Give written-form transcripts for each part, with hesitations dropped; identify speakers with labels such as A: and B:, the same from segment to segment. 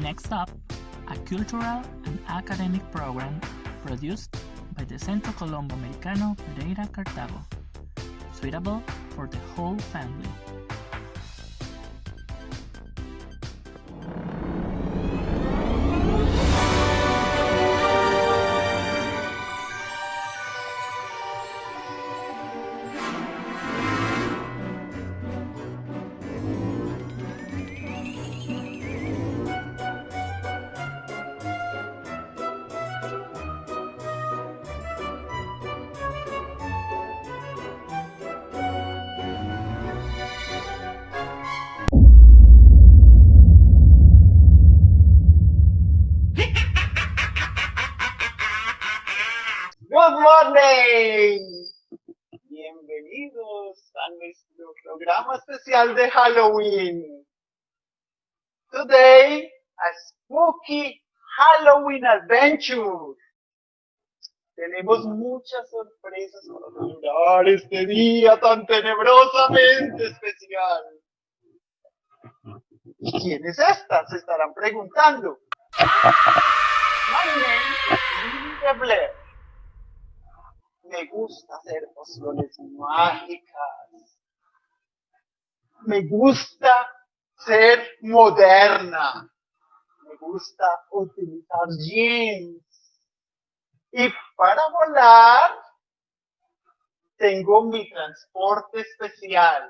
A: Next up, a cultural and academic program produced by the Centro Colombo Americano Pereira Cartago, suitable for the whole family.
B: Good morning. Bienvenidos a nuestro programa especial de Halloween. Today, a spooky Halloween adventure. Tenemos muchas sorpresas para celebrar este día tan tenebrosamente especial. ¿Y quién es esta? Se estarán preguntando. My name is Linda Blair. Me gusta hacer pociones mágicas. Me gusta ser moderna. Me gusta utilizar jeans. Y para volar, tengo mi transporte especial.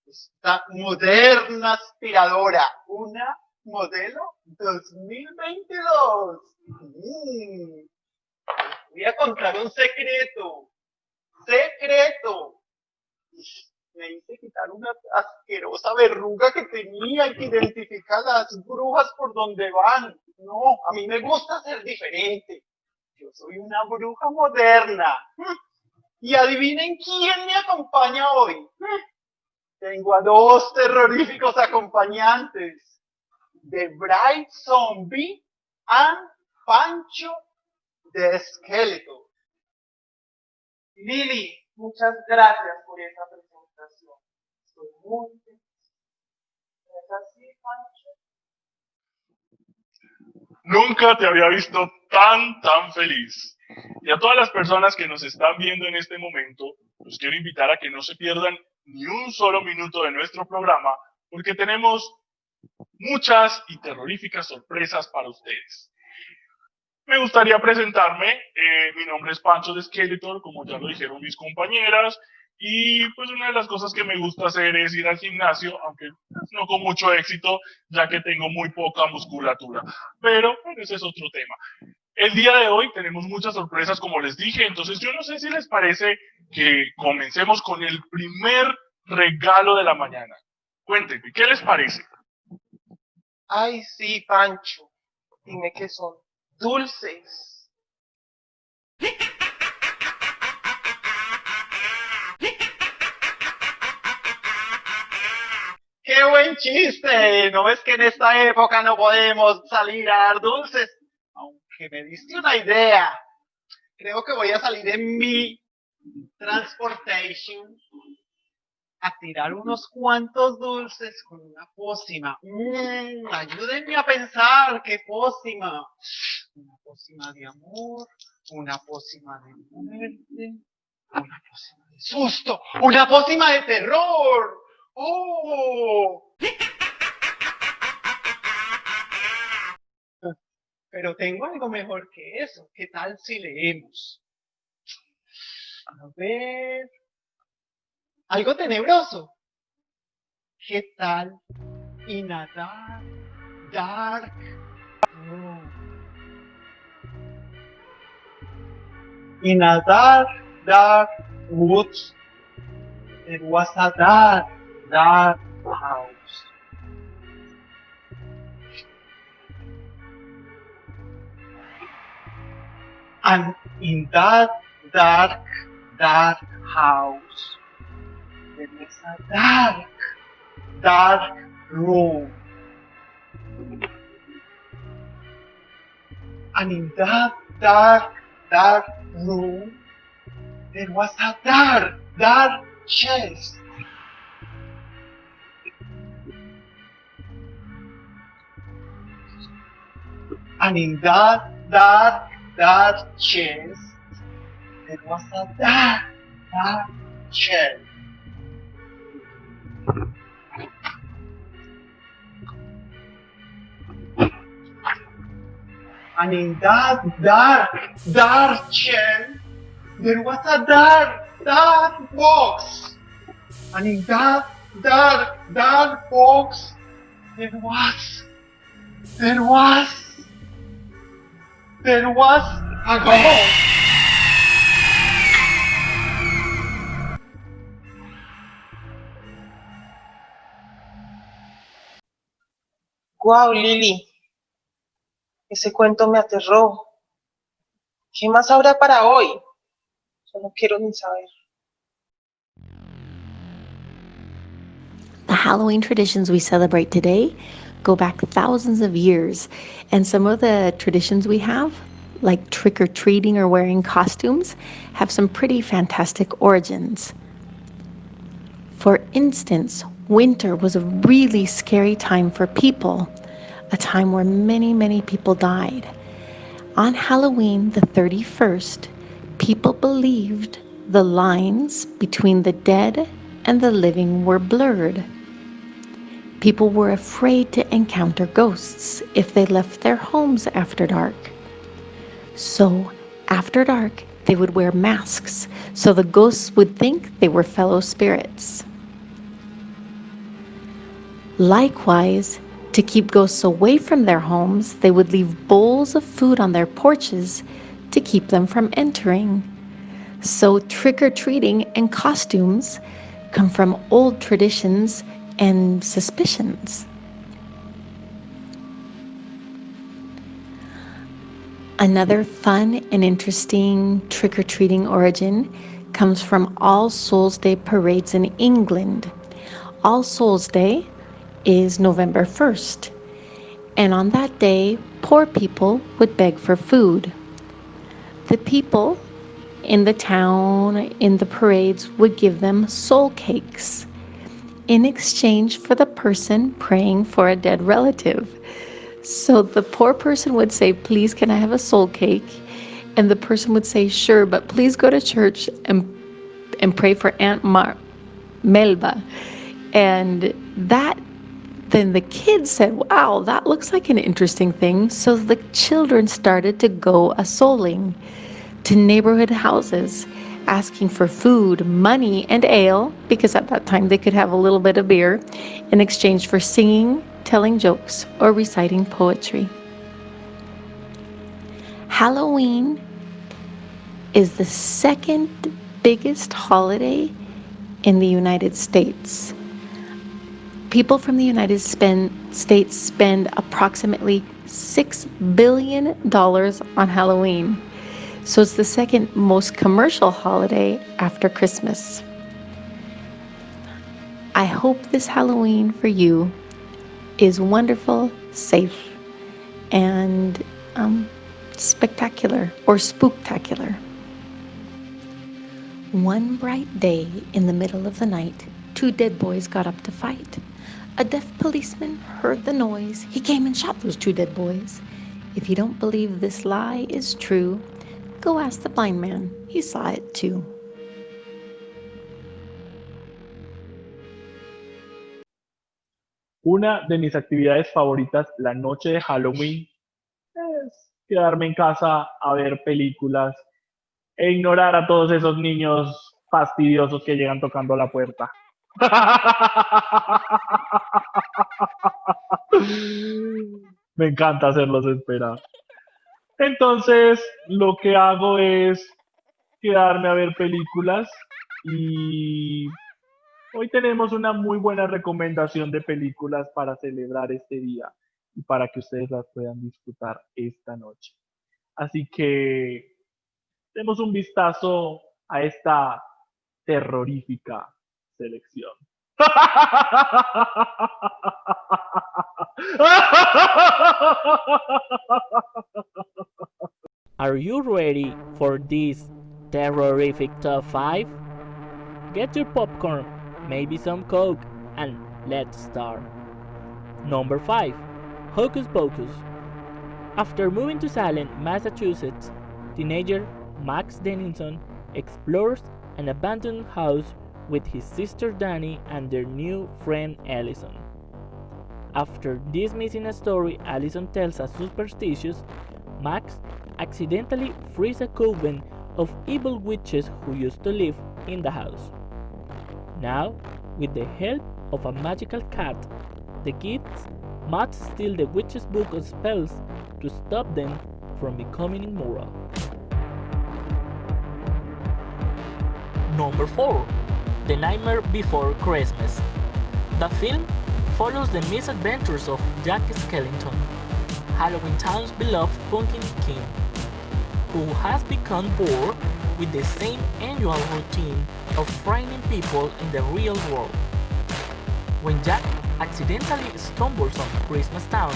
B: Esta moderna aspiradora. Una modelo 2022. Voy a contar un secreto. ¡Secreto! Me hice quitar una asquerosa verruga que tenía y que identifica a las brujas por donde van. No, a mí me gusta ser diferente. Yo soy una bruja moderna. Y adivinen quién me acompaña hoy. Tengo a dos terroríficos acompañantes. The Bright Zombie and Pancho de Skeletor. Lili, muchas gracias por esa presentación. Estoy muy feliz. ¿Es así, Pancho?
C: Nunca te había visto tan feliz. Y a todas las personas que nos están viendo en este momento, los quiero invitar a que no se pierdan ni un solo minuto de nuestro programa, porque tenemos muchas y terroríficas sorpresas para ustedes. Me gustaría presentarme. Mi nombre es Pancho de Skeletor, como ya lo dijeron mis compañeras, y pues una de las cosas que me gusta hacer es ir al gimnasio, aunque no con mucho éxito, ya que tengo muy poca musculatura, pero bueno, ese es otro tema. El día de hoy tenemos muchas sorpresas, como les dije, entonces yo no sé si les parece que comencemos con el primer regalo de la mañana. Cuéntenme, ¿qué les parece?
B: Ay, sí, Pancho. Dime qué son. Dulces. ¡Qué buen chiste! ¿No ves que en esta época no podemos salir a dar dulces? Aunque me diste una idea. Creo que voy a salir en mi transportation a tirar unos cuantos dulces con una pócima. Ayúdenme a pensar, ¿qué pócima? Una pócima de amor, una pócima de muerte, una pócima de susto, una pócima de terror. ¡Oh! Pero tengo algo mejor que eso. ¿Qué tal si leemos? A ver. Algo tenebroso. ¿Qué tal in a dark room? In a dark woods, there was a dark house. And in that dark house, there was a dark room. And in that dark room, there was a dark chest. And in that dark chest, there was a dark shell. And in that dark shell, there was a dark box. And in that dark box, there was a ghost.
D: Guau, Lili, ese cuento me aterró. ¿Qué más habrá para hoy? Yo no quiero ni saber.
E: The Halloween traditions we celebrate today go back thousands of years, and some of the traditions we have, like trick-or-treating or wearing costumes, have some pretty fantastic origins. For instance, winter was a really scary time for people, a time where many people died. On Halloween, the 31st, people believed the lines between the dead and the living were blurred. People were afraid to encounter ghosts if they left their homes after dark. So, after dark, they would wear masks so the ghosts would think they were fellow spirits. Likewise, to keep ghosts away from their homes, they would leave bowls of food on their porches to keep them from entering. So trick-or-treating and costumes come from old traditions and suspicions. Another fun and interesting trick-or-treating origin comes from All Souls Day parades in England. All Souls Day is November 1st, and on that day, poor people would beg for food. The people in the town, in the parades, would give them soul cakes in exchange for the person praying for a dead relative. So the poor person would say, "Please, can I have a soul cake?" And the person would say, "Sure, but please go to church and pray for Aunt Melba." And then the kids said, "Wow, that looks like an interesting thing." So the children started to go a-souling to neighborhood houses, asking for food, money, and ale, because at that time they could have a little bit of beer, in exchange for singing, telling jokes, or reciting poetry. Halloween is the second biggest holiday in the United States. People from the United States spend approximately $6 billion on Halloween. So it's the second most commercial holiday after Christmas. I hope this Halloween for you is wonderful, safe, and spectacular or spooktacular. One bright day in the middle of the night, two dead boys got up to fight. A deaf policeman heard the noise. He came and shot those two dead boys. If you don't believe this lie is true, go ask the blind man. He saw it too.
C: Una de mis actividades favoritas la noche de Halloween es quedarme en casa a ver películas e ignorar a todos esos niños fastidiosos que llegan tocando la puerta. Me encanta hacerlos esperar. Entonces, lo que hago es quedarme a ver películas y hoy tenemos una muy buena recomendación de películas para celebrar este día y para que ustedes las puedan disfrutar esta noche. Así que demos un vistazo a esta terrorífica selección.
A: Are you ready for this terrorific top 5? Get your popcorn, maybe some Coke, and let's start. Number 5. Hocus Pocus. After moving to Salem, Massachusetts, teenager Max Dennison explores an abandoned house with his sister Dani and their new friend Allison. After dismissing a story Allison tells as superstitious, Max accidentally frees a coven of evil witches who used to live in the house. Now, with the help of a magical cat, the kids must steal the witch's book of spells to stop them from becoming immoral. Number 4. The Nightmare Before Christmas. The film follows the misadventures of Jack Skellington, Halloween Town's beloved pumpkin king, who has become bored with the same annual routine of frightening people in the real world. When Jack accidentally stumbles on Christmas Town,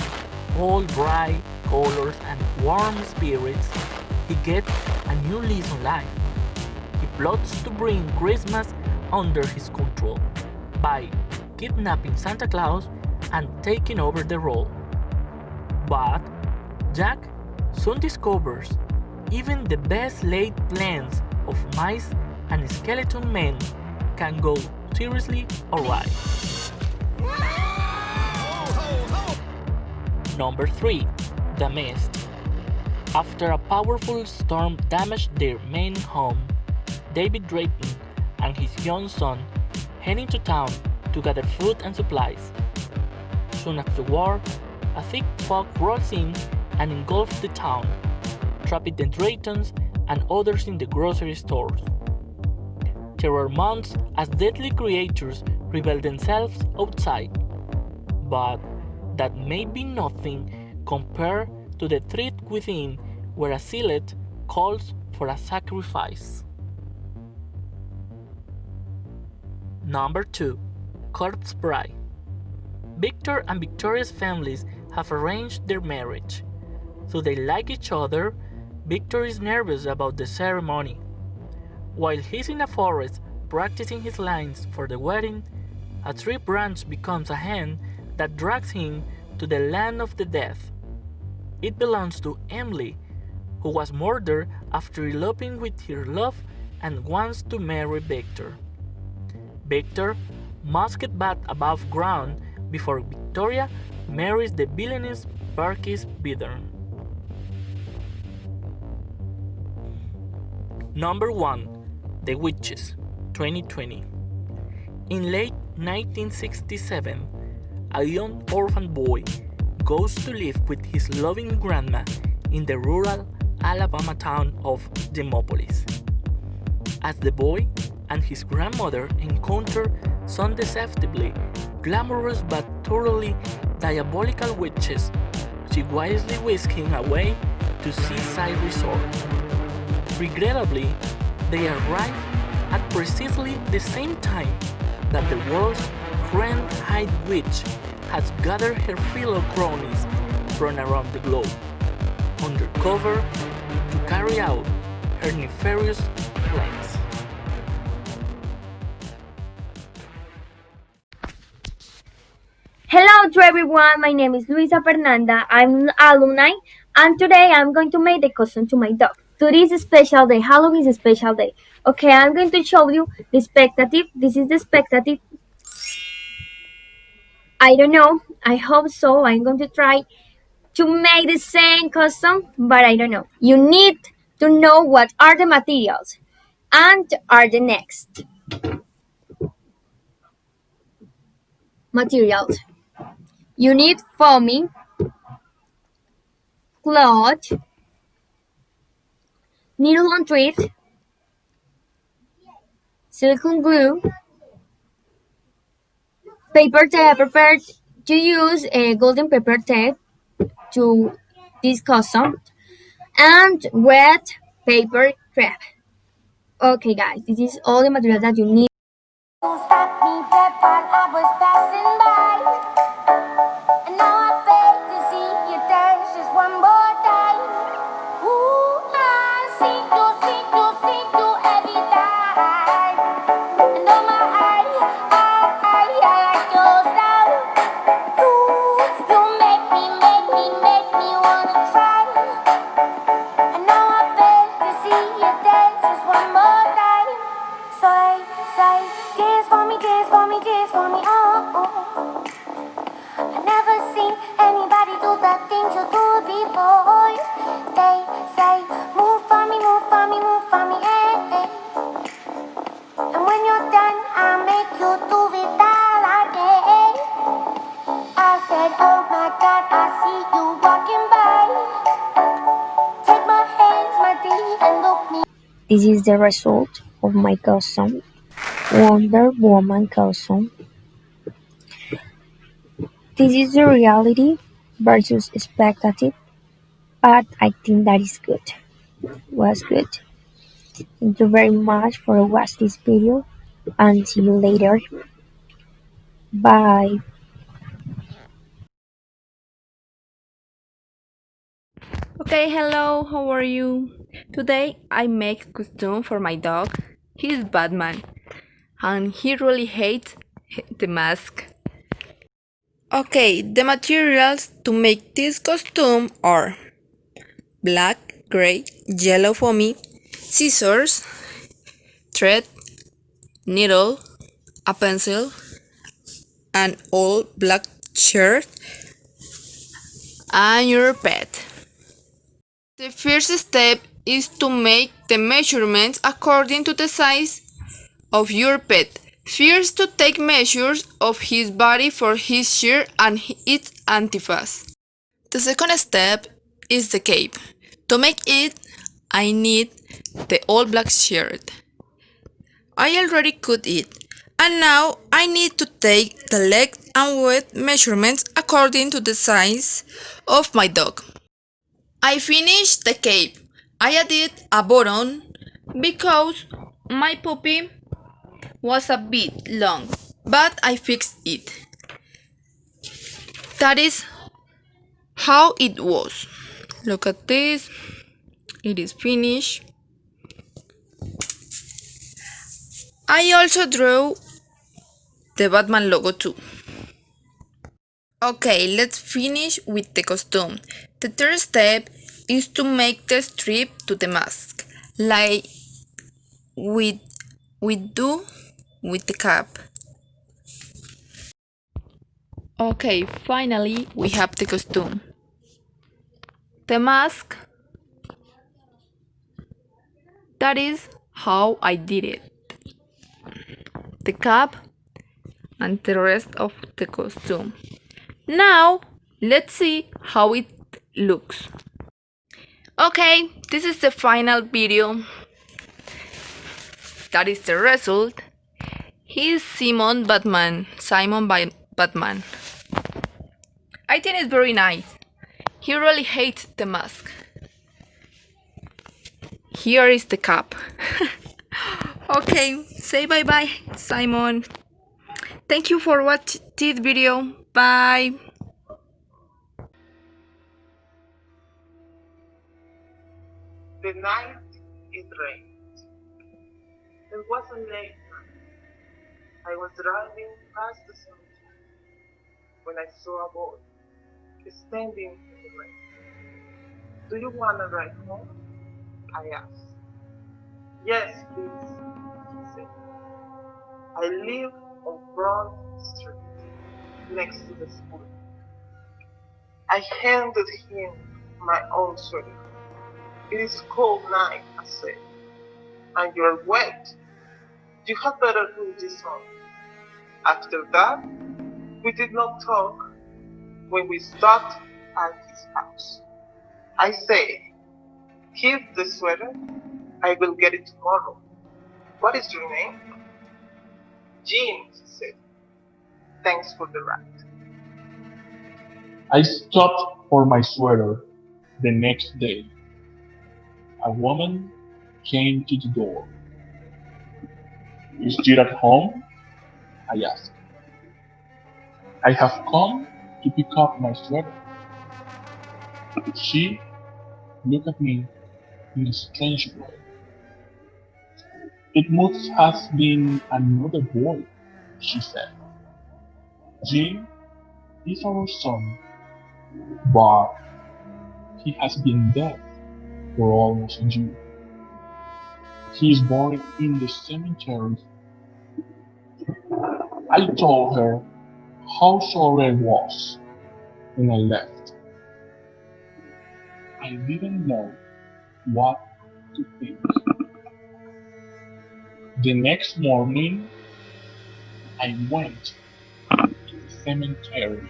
A: all bright colors and warm spirits, he gets a new lease on life. He plots to bring Christmas under his control by kidnapping Santa Claus and taking over the role. But Jack soon discovers even the best laid plans of mice and skeleton men can go seriously awry. Number 3. The Mist. After a powerful storm damaged their main home, David Drayton and his young son head into town to gather food and supplies. Soon afterward, a thick fog rolls in and engulfs the town, trapping the Draytons and others in the grocery stores. Terror mounts as deadly creatures reveal themselves outside, but that may be nothing compared to the threat within, where a zealot calls for a sacrifice. Number 2. Corpse Bride. Victor and Victoria's families have arranged their marriage. Though they like each other, Victor is nervous about the ceremony. While he's in a forest practicing his lines for the wedding, a tree branch becomes a hand that drags him to the land of the dead. It belongs to Emily, who was murdered after eloping with her love and wants to marry Victor. Victor must get back above ground before Victoria marries the villainous Barkis Bittern. Number 1. The Witches, 2020. In late 1967, a young orphan boy goes to live with his loving grandma in the rural Alabama town of Demopolis. As the boy and his grandmother encounter some deceptively glamorous but thoroughly diabolical witches, she wisely whisks him away to seaside resort. Regrettably, they arrive at precisely the same time that the world's grand-eyed witch has gathered her fellow cronies from around the globe, undercover to carry out her nefarious plans.
F: Hello to everyone, my name is Luisa Fernanda, I'm an alumni, and today I'm going to make the costume to my dog. Today is a special day, Halloween is a special day. Okay, I'm going to show you the expectative. This is the expectative. I don't know, I hope so. I'm going to try to make the same costume, but I don't know. You need to know what are the materials and are the next materials. You need foaming, cloth, needle and thread, silicone glue, paper tape. I prefer to use a golden paper tape to this custom, and wet paper crepe. Okay guys, this is all the material that you need. Stop me dead while I was passing by, and now I beg to see you dance just one more time. Ooh, I see you every time, and oh my I like your style. Ooh, you make me wanna try. This is the result of my costume, Wonder Woman costume. This is the reality versus expectative, but I think that is good. Was good. Thank you very much for watching this video and see you later. Bye.
G: Okay, hello, how are you? Today I make costume for my dog. He's Batman and he really hates the mask. Okay, the materials to make this costume are black, gray, yellow foamy, scissors, thread, needle, a pencil, an old black shirt, and your pet. The first step is to make the measurements according to the size of your pet. First, to take measures of his body for his shirt and its antifaz. The second step is the cape. To make it, I need the all black shirt. I already cut it, and now I need to take the leg and waist measurements according to the size of my dog. I finished the cape. I added a button because my puppy was a bit long, but I fixed it. That is how it was. Look at this. It is finished. I also drew the Batman logo too. Okay, let's finish with the costume. The third step is to make the strip to the mask, like we do with the cap. Okay, finally we have the costume. The mask. That is how I did it. The cap and the rest of the costume. Now, let's see how it looks. Okay, this is the final video. That is the result. He is Simon by Batman. I think it's very nice. He really hates the mask. Here is the cap. Okay, say bye bye, Simon. Thank you for watching this video. Bye.
D: The night it rained. It was a late night. I was driving past the cemetery when I saw a boy standing in the rain. Do you want to ride home? I asked. Yes, please, he said. I live on Broad Street, next to the school. I handed him my own sweater. It is cold night, I said, and you're wet. You had better put this on. After that, we did not talk when we stopped at his house. I said, keep the sweater. I will get it tomorrow. What is your name? Jean, he said. Thanks for the ride.
C: I stopped for my sweater the next day. A woman came to the door. Is Jean at home? I asked. I have come to pick up my sweater. She looked at me in a strange way. It must have been another boy, she said. Jean is our son, but he has been dead for almost a year. He is buried in the cemetery. I told her how sorry I was, and I left. I didn't know what to think. The next morning, I went to the cemetery.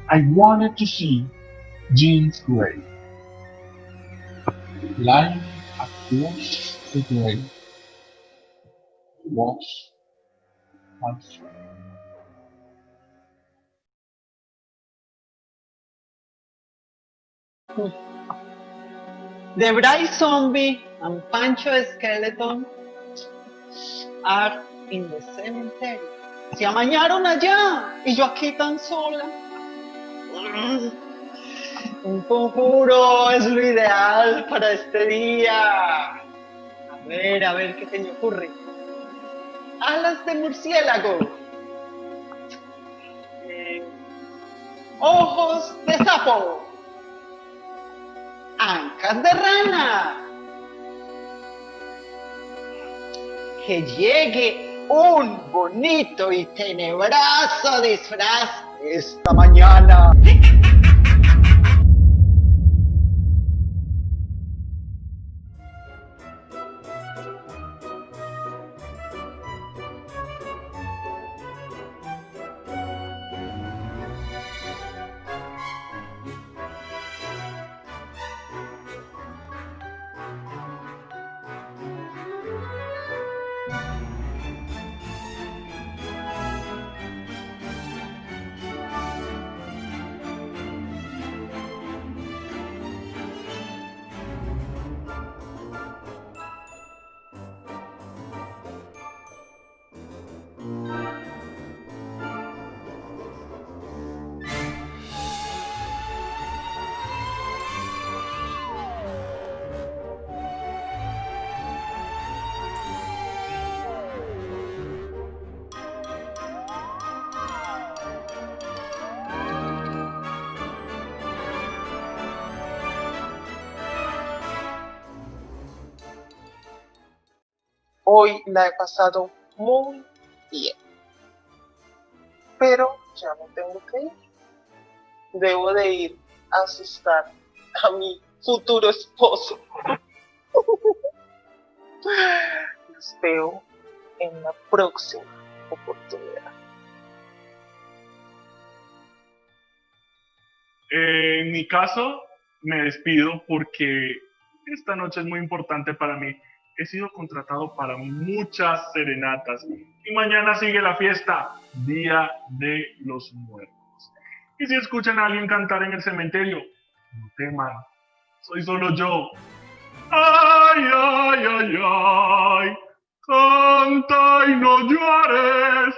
C: I wanted to see Jean's grave. Lying Wash the grave. Wash and throw.
B: The Bright Zombie and Pancho Skeleton are in the cemetery. Se amañaron allá y yo aquí tan sola. Un conjuro es lo ideal para este día. A ver qué se me ocurre. Alas de murciélago. Ojos de sapo. Ancas de rana. Que llegue un bonito y tenebroso disfraz esta mañana.
D: Hoy la he pasado muy bien, pero ya me tengo que ir. Debo de ir a asustar a mi futuro esposo. Los veo en la próxima oportunidad.
C: En mi caso, me despido porque esta noche es muy importante para mí. He sido contratado para muchas serenatas y mañana sigue la fiesta, Día de los Muertos. Y si escuchan a alguien cantar en el cementerio, no teman, soy solo yo. Ay, ay, ay, ay, canta y no llores.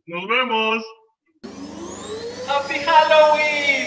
C: Nos vemos.
B: ¡Happy Halloween!